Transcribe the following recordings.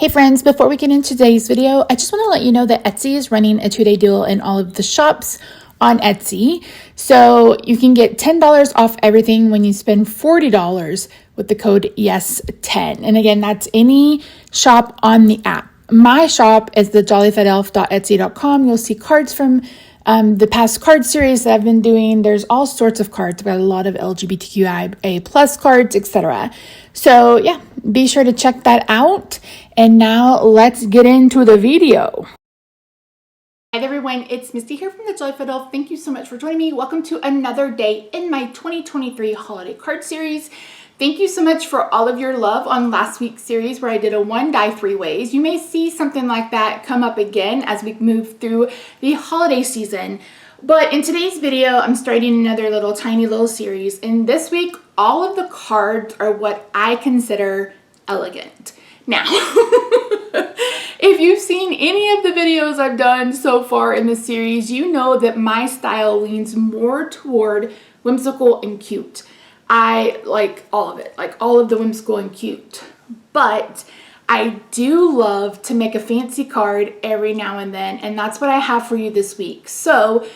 Hey friends, before we get into today's video, I just want to let you know that Etsy is running a 2-day deal in all of the shops on Etsy. So you can get $10 off everything when you spend $40 with the code YES10. And again, that's any shop on the app. My shop is TheJollyFatElf.etsy.com. You'll see cards from the past card series that I've been doing. There's all sorts of cards. I've got a lot of LGBTQIA plus cards, etc. So yeah, be sure to check that out. And now let's get into the video. Hi everyone, it's Misty here from TheJollyFatElf. Thank you so much for joining me. Welcome to another day in my 2023 holiday card series. Thank you so much for all of your love on last week's series where I did a 1 die 3 ways. You may see something like that come up again as we move through the holiday season. But in today's video, I'm starting another tiny little series. And this week, all of the cards are what I consider elegant. Now, if you've seen any of the videos I've done so far in this series, you know that my style leans more toward whimsical and cute. I like all of it, like all of the whimsical and cute. But I do love to make a fancy card every now and then, and that's what I have for you this week. So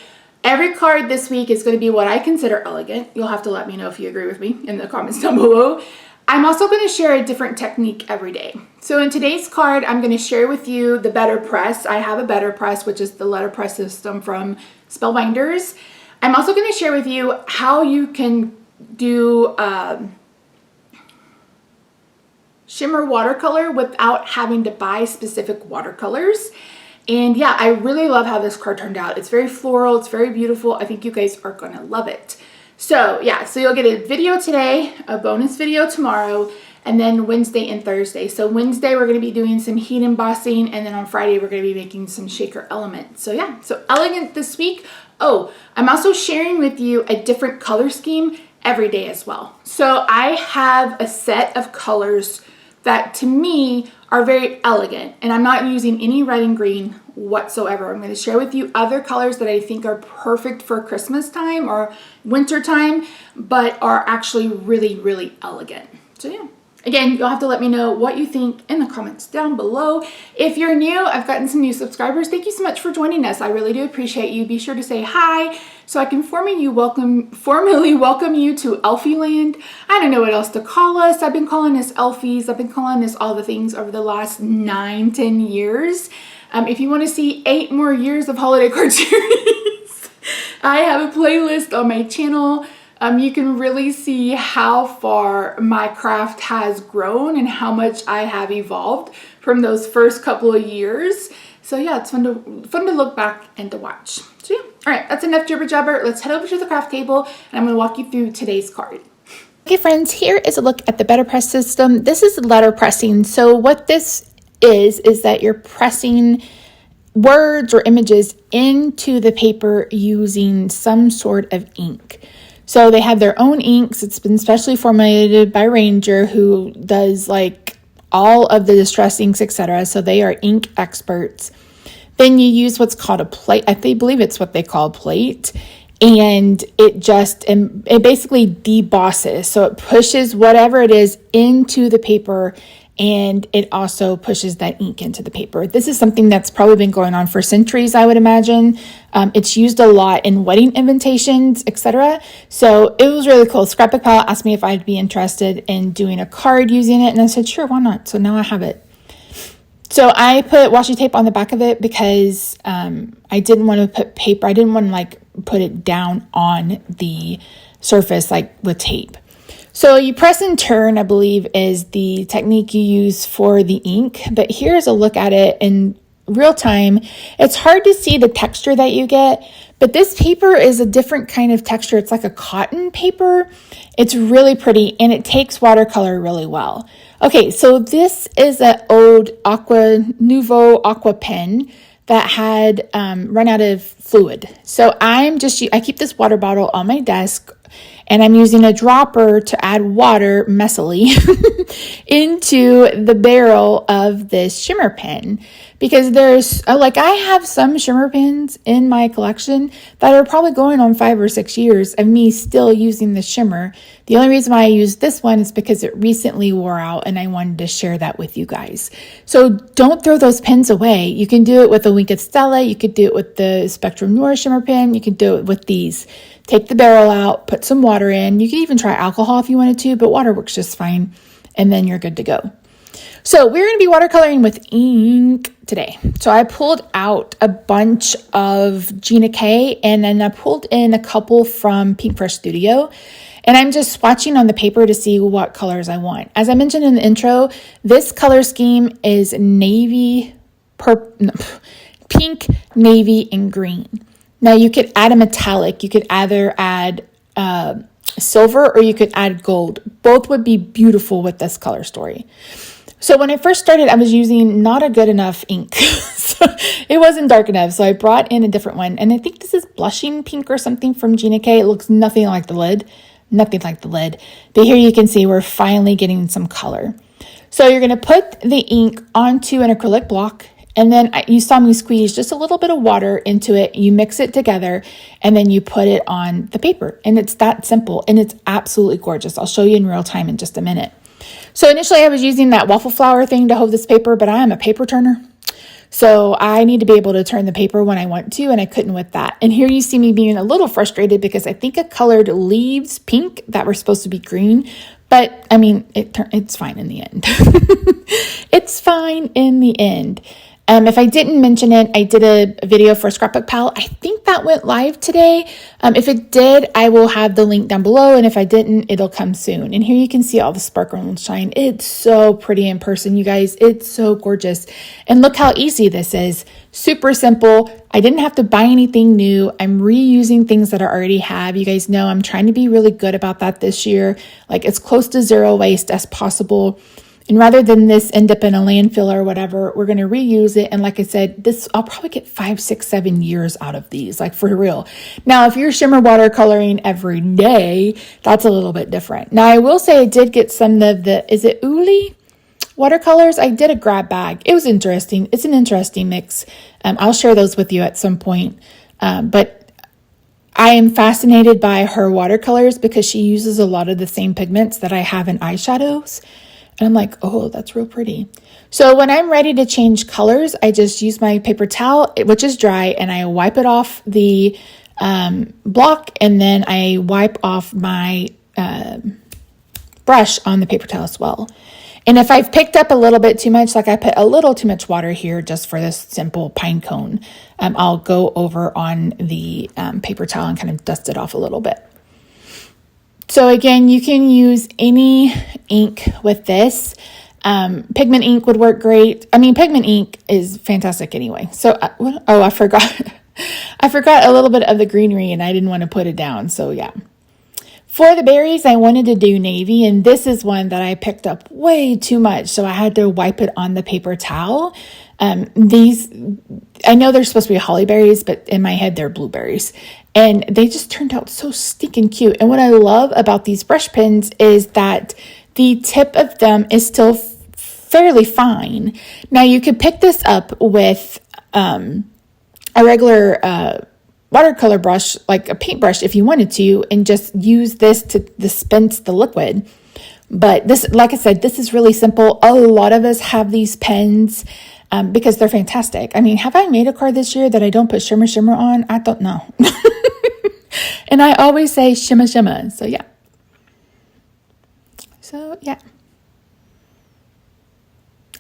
every card this week is going to be what I consider elegant. You'll have to let me know if you agree with me in the comments down below. I'm also going to share a different technique every day. So in today's card, I'm going to share with you the Letterpress. I have a Letterpress, which is the Letterpress system from Spellbinders. I'm also going to share with you how you can do shimmer watercolor without having to buy specific watercolors. And yeah, I really love how this card turned out. It's very floral. It's very beautiful. I think you guys are going to love it. So yeah, so you'll get a video today, a bonus video tomorrow, and then Wednesday and Thursday. So Wednesday, we're going to be doing some heat embossing, and then on Friday, we're going to be making some shaker elements. So yeah, so elegant this week. Oh, I'm also sharing with you a different color scheme every day as well. So I have a set of colors that to me are very elegant, and I'm not using any red and green whatsoever. I'm going to share with you other colors that I think are perfect for Christmas time or winter time, but are actually really, really elegant. So yeah. Again, you'll have to let me know what you think in the comments down below. If you're new, I've gotten some new subscribers. Thank you so much for joining us. I really do appreciate you. Be sure to say hi so I can formally welcome you to Elfie Land. I don't know what else to call us. I've been calling us Elfies. I've been calling us all the things over the last 9-10 years. If you want to see 8 more years of holiday card series, I have a playlist on my channel. You can really see how far my craft has grown and how much I have evolved from those first couple of years. So yeah, it's fun to look back and to watch. So yeah, all right, that's enough jibber jabber. Let's head over to the craft table and I'm going to walk you through today's card. Okay friends, here is a look at the Letterpress system. This is letterpressing. So what this is that you're pressing words or images into the paper using some sort of ink. So they have their own inks. It's been specially formulated by Ranger, who does like all of the distress inks, etc. So they are ink experts. Then you use what's called a plate. I believe it's what they call plate. And it basically debosses. So it pushes whatever it is into the paper, and it also pushes that ink into the paper. This is something that's probably been going on for centuries, I would imagine. It's used a lot in wedding invitations, etc. So it was really cool. Scrapbook Pal asked me if I'd be interested in doing a card using it, and I said, sure, why not? So now I have it. So I put washi tape on the back of it because I didn't want to put paper. I didn't want to put it down on the surface with tape. So you press and turn, I believe, is the technique you use for the ink. But here's a look at it in real time. It's hard to see the texture that you get, but this paper is a different kind of texture. It's like a cotton paper. It's really pretty, and it takes watercolor really well. Okay, so this is an old Nouveau Aqua pen that had run out of fluid. So I keep this water bottle on my desk, And I'm using a dropper to add water messily into the barrel of this shimmer pen, because there's like, I have some shimmer pens in my collection that are probably going on 5 or 6 years of me still using the shimmer. The only reason why I use this one is because it recently wore out and I wanted to share that with you guys. So don't throw those pens away. You can do it with the Winged Stella. You could do it with the Spectrum Noir shimmer pen. You can do it with these. Take the barrel out, put some water in. You can even try alcohol if you wanted to, but water works just fine. And then you're good to go. So we're going to be watercoloring with ink today. So I pulled out a bunch of Gina K, and then I pulled in a couple from Pink Fresh Studio. And I'm just swatching on the paper to see what colors I want. As I mentioned in the intro, this color scheme is pink, navy, and green. Now you could add a metallic. You could either add silver or you could add gold. Both would be beautiful with this color story. So when I first started, I was using not a good enough ink. So it wasn't dark enough. So I brought in a different one. And I think this is blushing pink or something from Gina K. It looks nothing like the lid. Nothing like the lid. But here you can see we're finally getting some color. So you're going to put the ink onto an acrylic block. And then you saw me squeeze just a little bit of water into it. You mix it together and then you put it on the paper. And it's that simple. And it's absolutely gorgeous. I'll show you in real time in just a minute. So initially I was using that waffle flower thing to hold this paper, but I am a paper turner. So I need to be able to turn the paper when I want to, and I couldn't with that. And here you see me being a little frustrated because I think I colored leaves pink that were supposed to be green. But I mean, it's fine in the end. It's fine in the end. If I didn't mention it, I did a video for Scrapbook Pal. I think that went live today. If it did, I will have the link down below. And if I didn't, it'll come soon. And here you can see all the sparkle and shine. It's so pretty in person, you guys. It's so gorgeous. And look how easy this is. Super simple. I didn't have to buy anything new. I'm reusing things that I already have. You guys know I'm trying to be really good about that this year. Like as close to zero waste as possible. And rather than this end up in a landfill or whatever, we're going to reuse it. And like I said, I'll probably get 5, 6, 7 years out of these, like for real. Now, if you're shimmer watercoloring every day, that's a little bit different. Now, I will say I did get some of the, is it Uli watercolors? I did a grab bag. It was interesting. It's an interesting mix. I'll share those with you at some point. But I am fascinated by her watercolors because she uses a lot of the same pigments that I have in eyeshadows. And I'm like, oh, that's real pretty. So when I'm ready to change colors, I just use my paper towel, which is dry, and I wipe it off the block, and then I wipe off my brush on the paper towel as well. And if I've picked up a little bit too much, like I put a little too much water here just for this simple pine cone, I'll go over on the paper towel and kind of dust it off a little bit. So again, you can use any ink with this. Pigment ink would work great. I mean, pigment ink is fantastic anyway. So, I forgot. I forgot a little bit of the greenery and I didn't want to put it down. So yeah. For the berries, I wanted to do navy, and this is one that I picked up way too much. So I had to wipe it on the paper towel. These, I know they're supposed to be holly berries, but in my head, they're blueberries. And they just turned out so stinking cute. And what I love about these brush pens is that the tip of them is still fairly fine. Now you could pick this up with a regular watercolor brush, like a paintbrush if you wanted to, and just use this to dispense the liquid. But this, like I said, this is really simple. A lot of us have these pens because they're fantastic. I mean, have I made a card this year that I don't put shimmer on? I don't know. And I always say shimmer. So yeah.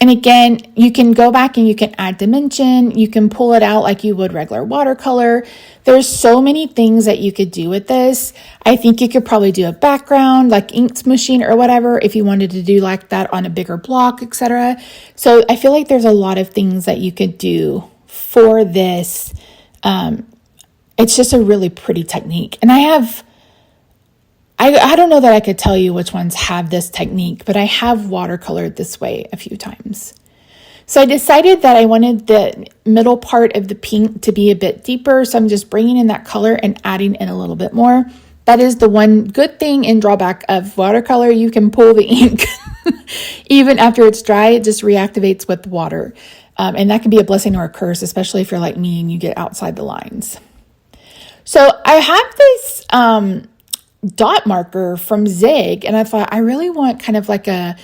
And again, you can go back and you can add dimension. You can pull it out like you would regular watercolor. There's so many things that you could do with this. I think you could probably do a background like ink smooshing or whatever if you wanted to do like that on a bigger block, etc. So I feel like there's a lot of things that you could do for this. It's just a really pretty technique. And I don't know that I could tell you which ones have this technique, but I have watercolored this way a few times. So I decided that I wanted the middle part of the pink to be a bit deeper. So I'm just bringing in that color and adding in a little bit more. That is the one good thing and drawback of watercolor. You can pull the ink. Even after it's dry, it just reactivates with water. And that can be a blessing or a curse, especially if you're like me and you get outside the lines. So I have this dot marker from Zig, and I thought I really want kind of like an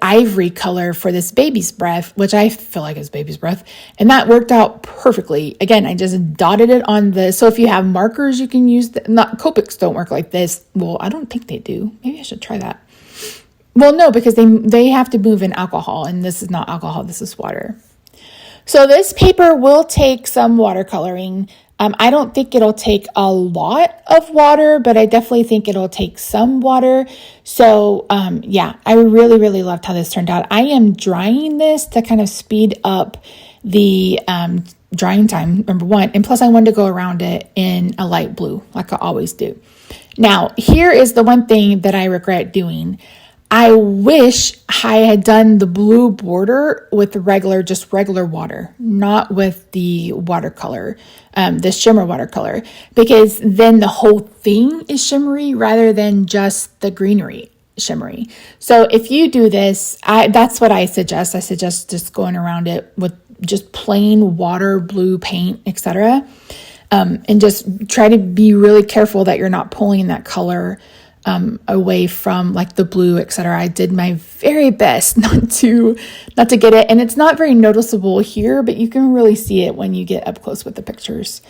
ivory color for this baby's breath, which I feel like is baby's breath. And that worked out perfectly. Again, I just dotted it on so if you have markers, you can use not Copics don't work like this. Well, I don't think they do. Maybe I should try that. Well, no, because they have to move in alcohol, and this is not alcohol, this is water. So this paper will take some watercoloring. I don't think it'll take a lot of water, but I definitely think it'll take some water. So yeah, I really, really loved how this turned out. I am drying this to kind of speed up the drying time, number one. And plus I wanted to go around it in a light blue, like I always do. Now, here is the one thing that I regret doing. I wish I had done the blue border with just regular water, not with the watercolor, the shimmer watercolor, because then the whole thing is shimmery rather than just the greenery shimmery. So if you do this, that's what I suggest. I suggest just going around it with just plain water, blue paint, etc. And just try to be really careful that you're not pulling that color away from like the blue, etc. I did my very best not to get it, and it's not very noticeable here, but you can really see it when you get up close with the pictures.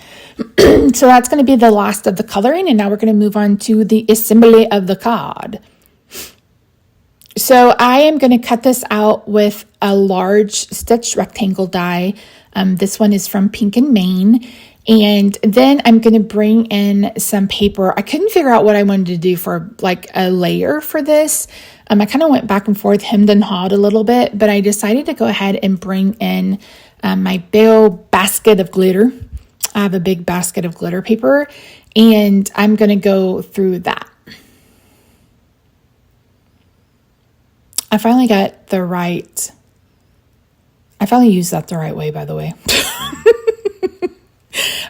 So that's going to be the last of the coloring, and now we're going to move on to the assembly of the card. So I am going to cut this out with a large stitch rectangle die. This one is from Pink and Main. And then I'm going to bring in some paper. I couldn't figure out what I wanted to do for like a layer for this. I kind of went back and forth, hemmed and hawed a little bit, but I decided to go ahead and bring in my big old basket of glitter. I have a big basket of glitter paper, and I'm going to go through that. I finally used that the right way, by the way.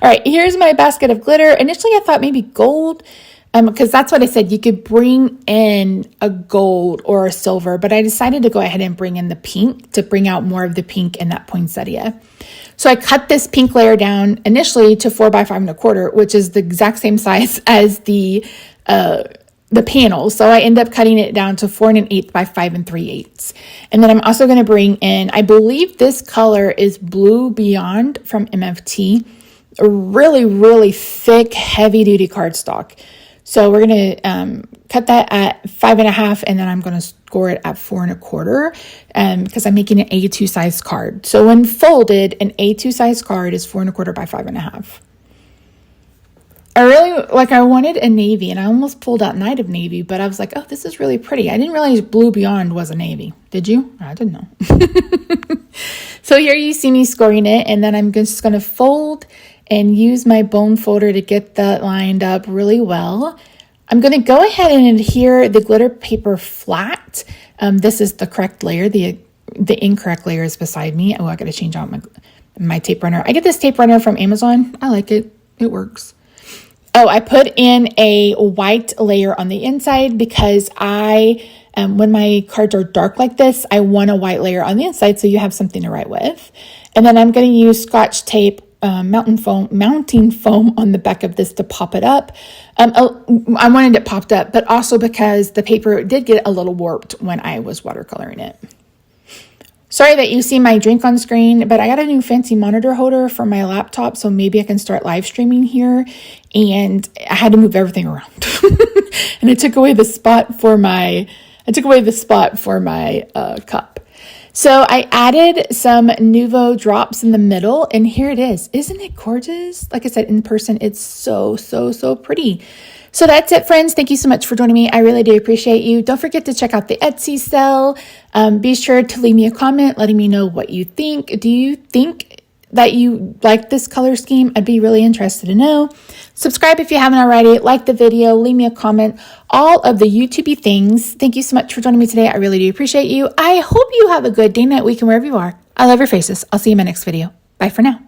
All right, here's my basket of glitter. Initially, I thought maybe gold, because that's what I said. You could bring in a gold or a silver, but I decided to go ahead and bring in the pink to bring out more of the pink in that poinsettia. So I cut this pink layer down initially to 4 by 5 1/4, which is the exact same size as the panel. So I end up cutting it down to 4 1/8 by 5 3/8. And then I'm also going to bring in, I believe this color is Blue Beyond from MFT. A really, really thick, heavy duty cardstock. So we're going to cut that at 5 1/2, and then I'm going to score it at 4 1/4 because I'm making an A2 size card. So when folded, an A2 size card is 4 1/4 by 5 1/2. I wanted a navy, and I almost pulled out Night of Navy, but I was like, oh, this is really pretty. I didn't realize Blue Beyond was a navy. Did you? I didn't know. So here you see me scoring it, and then I'm just going to fold and use my bone folder to get that lined up really well. I'm going to go ahead and adhere the glitter paper flat. This is the correct layer. The incorrect layer is beside me. Oh, I got to change out my tape runner. I get this tape runner from Amazon. I like it. It works. Oh, I put in a white layer on the inside because when my cards are dark like this, I want a white layer on the inside so you have something to write with. And then I'm going to use Scotch tape, mounting foam on the back of this to pop it up. I wanted it popped up, but also because the paper did get a little warped when I was watercoloring it. Sorry that you see my drink on screen, but I got a new fancy monitor holder for my laptop, so maybe I can start live streaming here. And I had to move everything around, and it took away the spot for my cup. So I added some Nuvo drops in the middle, and here it is. Isn't it gorgeous? Like I said, in person, it's so, so, so pretty. So that's it, friends. Thank you so much for joining me. I really do appreciate you. Don't forget to check out the Etsy sale. Be sure to leave me a comment letting me know what you think. Do you think that you like this color scheme? I'd be really interested to know. Subscribe if you haven't already. Like the video. Leave me a comment. All of the YouTube-y things. Thank you so much for joining me today. I really do appreciate you. I hope you have a good day, night, week, and wherever you are. I love your faces. I'll see you in my next video. Bye for now.